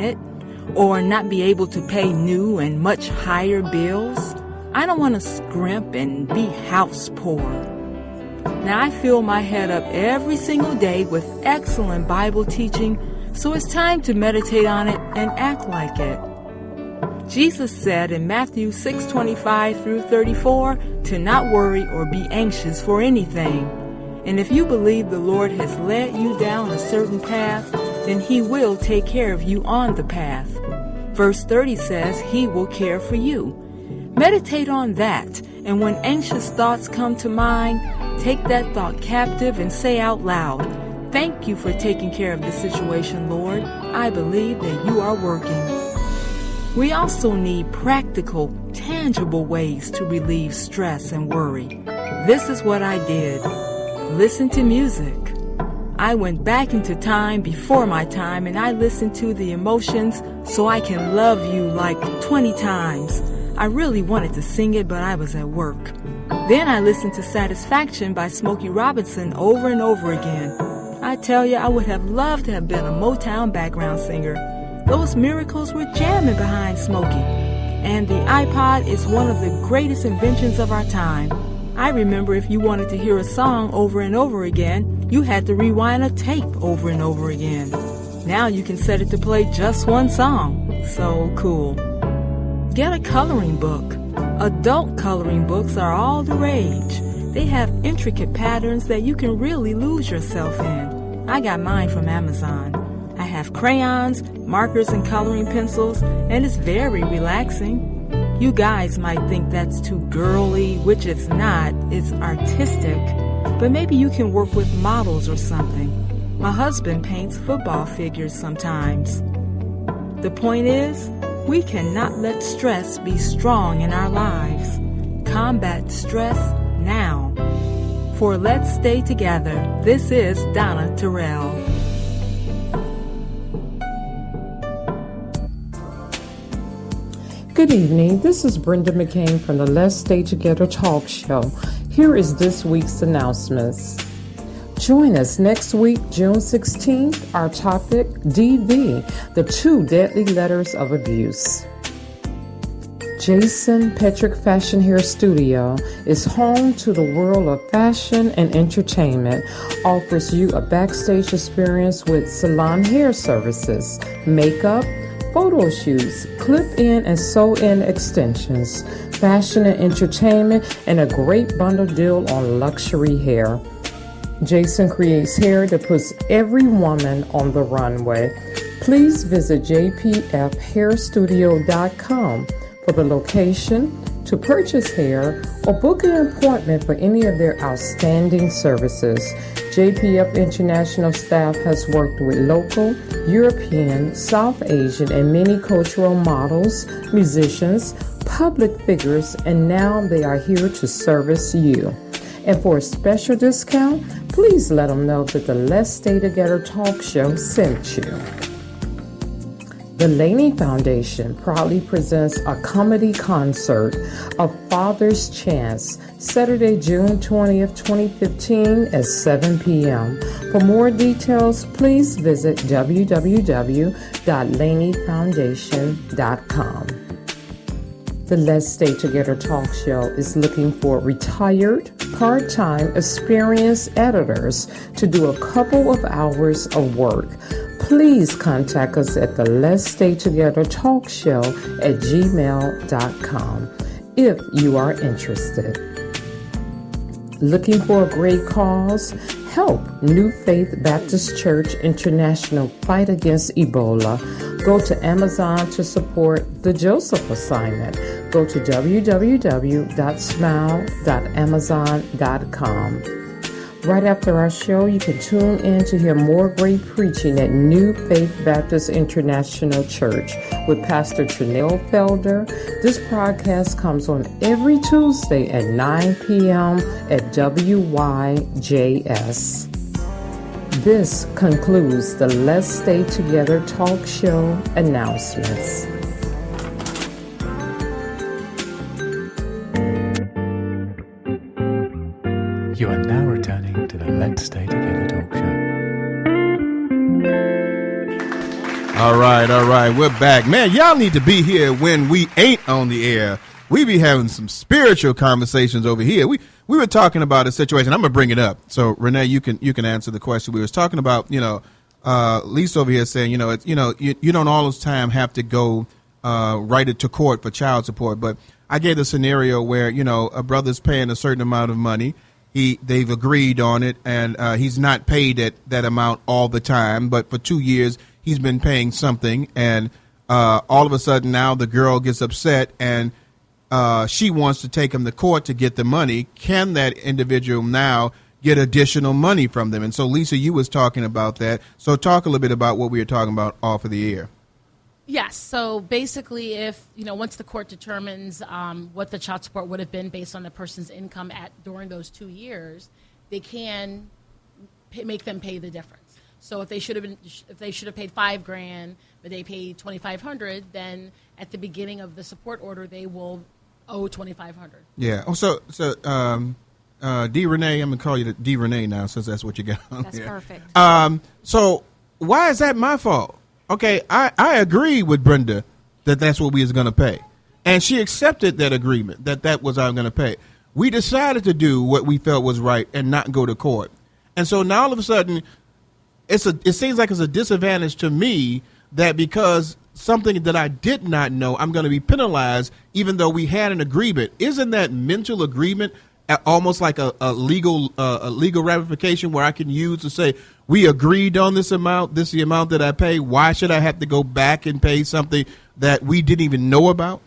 it, or not be able to pay new and much higher bills. I don't want to scrimp and be house poor. Now, I fill my head up every single day with excellent Bible teaching, so it's time to meditate on it and act like it. Jesus said in Matthew 6:25 through 34 to not worry or be anxious for anything. And if you believe the Lord has led you down a certain path, then He will take care of you on the path. Verse 30 says He will care for you. Meditate on that, and when anxious thoughts come to mind, take that thought captive and say out loud, "Thank you for taking care of the situation, Lord. I believe that you are working." We also need practical, tangible ways to relieve stress and worry. This is what I did. Listen to music. I went back into time before my time and I listened to The Emotions, So I Can Love You like 20 times. I really wanted to sing it, but I was at work. Then I listened to Satisfaction by Smokey Robinson over and over again. I tell you, I would have loved to have been a Motown background singer. Those miracles were jamming behind Smokey. And the iPod is one of the greatest inventions of our time. I remember if you wanted to hear a song over and over again, you had to rewind a tape over and over again. Now you can set it to play just one song. So cool. Get a coloring book. Adult coloring books are all the rage. They have intricate patterns that you can really lose yourself in. I got mine from Amazon. I have crayons, markers, and coloring pencils, and it's very relaxing. You guys might think that's too girly, which it's not. It's artistic. But maybe you can work with models or something. My husband paints football figures sometimes. The point is, we cannot let stress be strong in our lives. Combat stress now. For Let's Stay Together, this is Donna Terrell. Good evening. This is Brenda McCain from the Let's Stay Together talk show. Here is this week's announcements. Join us next week, June 16th. Our topic, DV, the 2 deadly letters of abuse. Jason Petrick Fashion Hair Studio is home to the world of fashion and entertainment, offers you a backstage experience with salon hair services, makeup, photo shoots, clip-in and sew-in extensions, fashion and entertainment, and a great bundle deal on luxury hair. Jason creates hair that puts every woman on the runway. Please visit jpfhairstudio.com for the location, to purchase hair, or book an appointment for any of their outstanding services. JPF International staff has worked with local, European, South Asian, and many cultural models, musicians, public figures, and now they are here to service you. And for a special discount, please let them know that the Let's Stay Together talk show sent you. The Laney Foundation proudly presents a comedy concert, A Father's Chance, Saturday, June 20th, 2015 at 7 p.m. For more details, please visit www.laneyfoundation.com. The Let's Stay Together talk show is looking for retired, part-time, experienced editors to do a couple of hours of work. Please contact us at the Let's Stay Together talk show at gmail.com if you are interested. Looking for a great cause? Help New Faith Baptist Church International fight against Ebola. Go to Amazon to support the Joseph Assignment. Go to www.smile.amazon.com. Right after our show, you can tune in to hear more great preaching at New Faith Baptist International Church with Pastor Trinell Felder. This broadcast comes on every Tuesday at 9 p.m. at WYJS. This concludes the Let's Stay Together talk show announcements. You are now returning to the Let's Stay Together talk show. All right. We're back. Man, y'all need to be here when we ain't on the air. We be having some spiritual conversations over here. We were talking about a situation. I'm going to bring it up. So, Renee, you can answer the question. We was talking about, Lisa over here saying, you don't all this time have to go write it to court for child support. But I gave a scenario where, a brother's paying a certain amount of money. They've agreed on it, and he's not paid that amount all the time. But for 2 years, he's been paying something. And all of a sudden now the girl gets upset and she wants to take him to court to get the money. Can that individual now get additional money from them? And so, Lisa, you was talking about that. So talk a little bit about what we were talking about off of the air. Yes. So basically, if, once the court determines what the child support would have been based on the person's income during those 2 years, they can make them pay the difference. So if they should have paid $5,000, but they paid $2,500, then at the beginning of the support order, they will owe $2,500. Yeah. Oh, so D. Renee, I'm gonna call you D. Renee now, since that's what you got on That's here. perfect. So why is that my fault? Okay, I agree with Brenda that that's what we was gonna pay, and she accepted that agreement that was I'm gonna pay. We decided to do what we felt was right and not go to court, and so now all of a sudden, it seems like it's a disadvantage to me that because something that I did not know, I'm going to be penalized even though we had an agreement. Isn't that mental agreement almost like a legal ramification where I can use to say, we agreed on this amount, this is the amount that I pay. Why should I have to go back and pay something that we didn't even know about?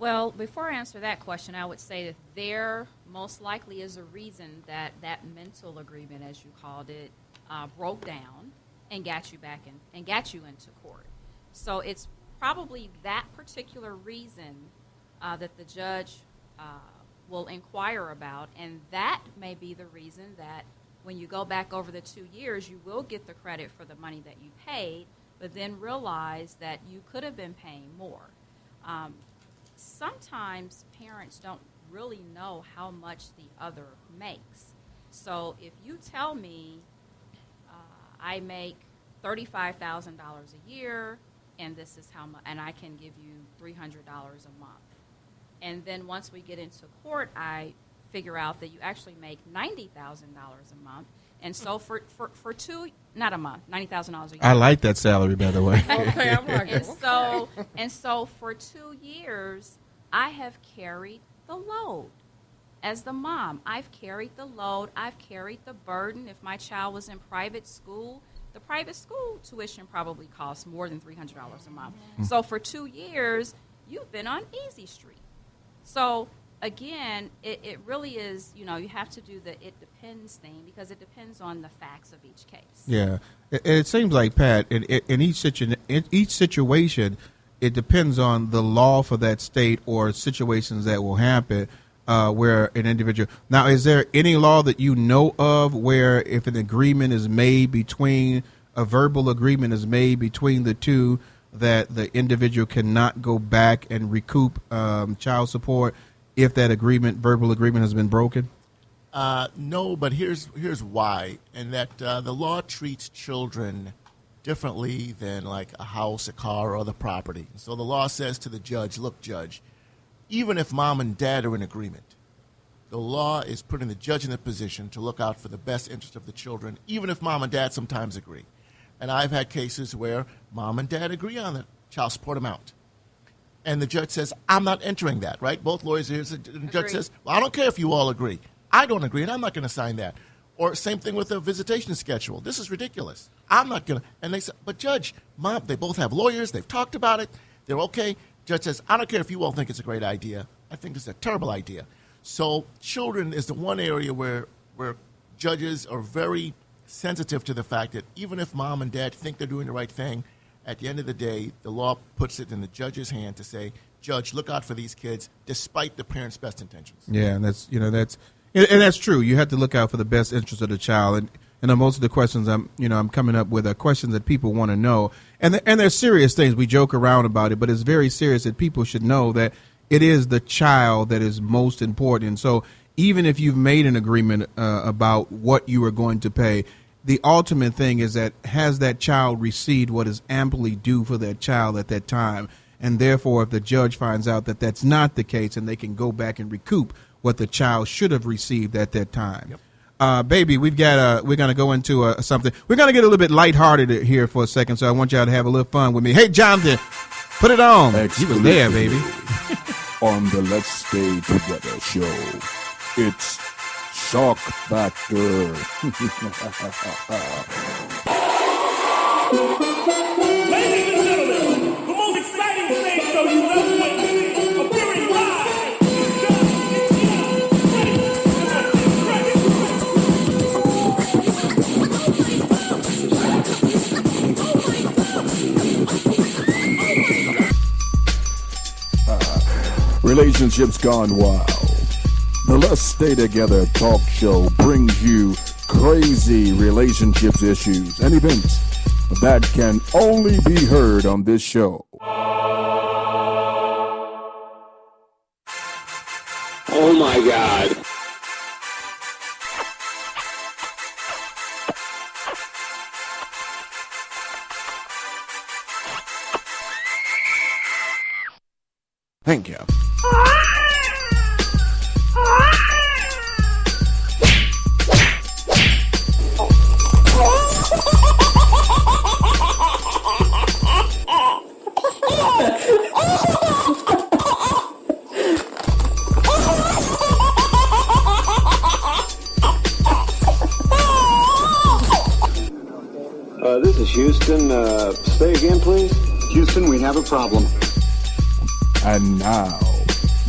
Well, before I answer that question, I would say that there most likely is a reason that mental agreement, as you called it, broke down and got you back in and got you into court. So it's probably that particular reason that the judge will inquire about, and that may be the reason that when you go back over the 2 years, you will get the credit for the money that you paid, but then realize that you could have been paying more. Sometimes parents don't really know how much the other makes. So if you tell me I make $35,000 a year, and this is how much, and I can give you $300 a month. And then once we get into court, I figure out that you actually make $90,000 a month. And so for not a month, $90,000 a year. I like that salary, by the way. Okay, I'm like, and so for 2 years, I have carried the load. As the mom, I've carried the load. I've carried the burden. If my child was in private school, the private school tuition probably costs more than $300 a month. So for 2 years, you've been on Easy Street. So again, it really is, you have to do the it depends thing because it depends on the facts of each case. Yeah. It seems like, Pat, in each situation, it depends on the law for that state or situations that will happen where an individual. Now, is there any law that you know of where if an agreement is made a verbal agreement is made between the two, that the individual cannot go back and recoup child support if that verbal agreement has been broken? No, but here's why, and that the law treats children differently than like a house, a car, or other property. So the law says to the judge, look, judge, even if mom and dad are in agreement, the law is putting the judge in a position to look out for the best interest of the children, even if mom and dad sometimes agree. And I've had cases where mom and dad agree on the child support amount. And the judge says, I'm not entering that, right? Both lawyers here, and the judge says, well, I don't care if you all agree. I don't agree, and I'm not going to sign that. Or same thing with the visitation schedule. This is ridiculous. I'm not going to. And they say, but judge, mom, they both have lawyers. They've talked about it. They're okay. Judge says, I don't care if you all think it's a great idea. I think it's a terrible idea. So children is the one area where judges are very sensitive to the fact that even if mom and dad think they're doing the right thing, at the end of the day, the law puts it in the judge's hand to say, judge, look out for these kids despite the parents' best intentions. Yeah, and that's true. You have to look out for the best interest of the child. And most of the questions I'm coming up with are questions that people want to know. And they're serious things. We joke around about it, but it's very serious that people should know that it is the child that is most important. So even if you've made an agreement about what you are going to pay, the ultimate thing is that has that child received what is amply due for that child at that time? And therefore, if the judge finds out that that's not the case, and they can go back and recoup what the child should have received at that time. Yep. Baby, we're going to go into something. We're going to get a little bit lighthearted here for a second, so I want y'all to have a little fun with me. Hey, Jonathan, put it on. He was there, baby. On the Let's Stay Together show, it's Shock Factor. Ladies and gentlemen, the most exciting stage show you've ever witnessed, appearing live. Relationships Gone Wild. The Let's Stay Together talk show brings you crazy relationships issues and events that can only be heard on this show. Oh my God. Thank you. This is Houston. Say again, please. Houston, we have a problem. And now,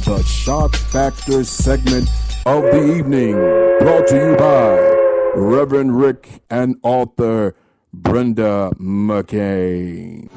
the Shock Factor segment of the evening, brought to you by Reverend Rick and author Brenda McCain.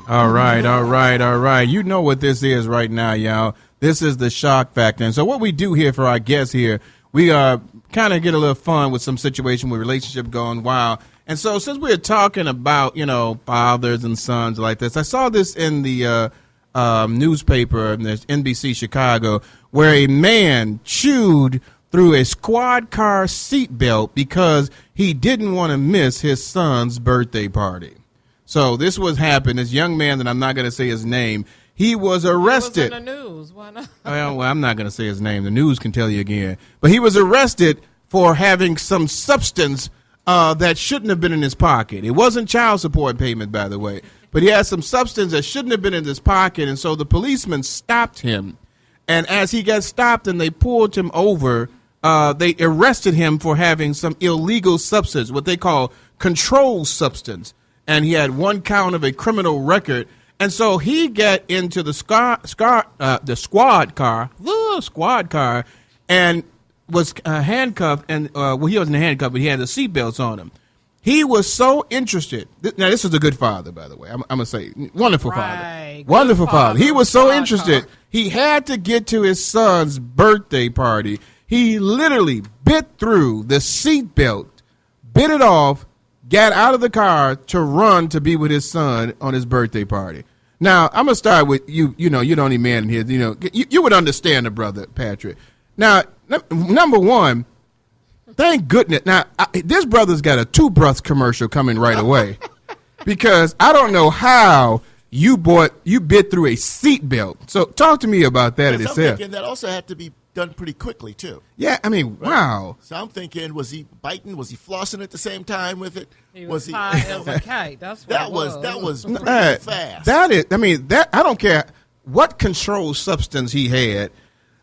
All right. You know what this is right now, y'all. This is the Shock Factor. And so what we do here for our guests here, we kind of get a little fun with some situation with relationship going wild. And so since we're talking about, fathers and sons like this, I saw this in the newspaper, in this NBC Chicago, where a man chewed through a squad car seatbelt because he didn't want to miss his son's birthday party. So this was happened. This young man that I'm not going to say his name, he was arrested. It was in the news. Why not? Well, I'm not going to say his name. The news can tell you again. But he was arrested for having some substance that shouldn't have been in his pocket. It wasn't child support payment, by the way. But he had some substance that shouldn't have been in his pocket. And so the policeman stopped him. And as he got stopped and they pulled him over, they arrested him for having some illegal substance, what they call controlled substance. And he had one count of a criminal record. And so he got into the squad car, and was handcuffed. And he wasn't handcuffed, but he had the seatbelts on him. He was so interested. Now, this is a good father, by the way. I'm going to say, wonderful father. Wonderful father. He was so interested. He had to get to his son's birthday party. He literally bit through the seatbelt, bit it off, got out of the car to run to be with his son on his birthday party. Now, I'm going to start with you. You're the only man in here. You would understand the brother, Patrick. Now, number one, thank goodness. Now, this brother's got a toothbrush commercial coming right away because I don't know how you bit through a seatbelt. So talk to me about that itself. I'm thinking that also had to be done pretty quickly, too. Yeah, I mean, right. Wow. So I'm thinking, was he biting? Was he flossing at the same time with it? He was high as a kite. That's what that was pretty fast. I don't care what controlled substance he had.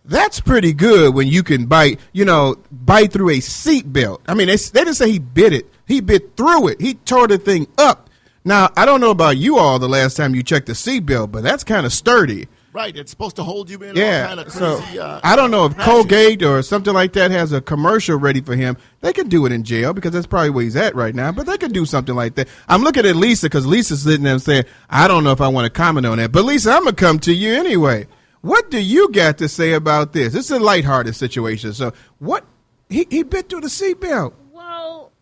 That's pretty good when you can bite through a seatbelt. I mean, they didn't say he bit it. He bit through it. He tore the thing up. Now, I don't know about you all the last time you checked the seatbelt, but that's kind of sturdy. Right, it's supposed to hold you in all kind of crazy. So, I don't know if Colgate or something like that has a commercial ready for him. They can do it in jail because that's probably where he's at right now, but they can do something like that. I'm looking at Lisa because Lisa's sitting there saying, I don't know if I want to comment on that. But Lisa, I'm going to come to you anyway. What do you got to say about this? This is a lighthearted situation. So what? He bit through the seatbelt. Well,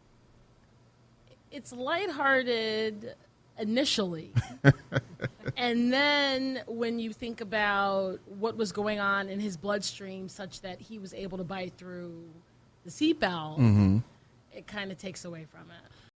it's lighthearted initially. And then when you think about what was going on in his bloodstream such that he was able to bite through the seatbelt, it kind of takes away from it.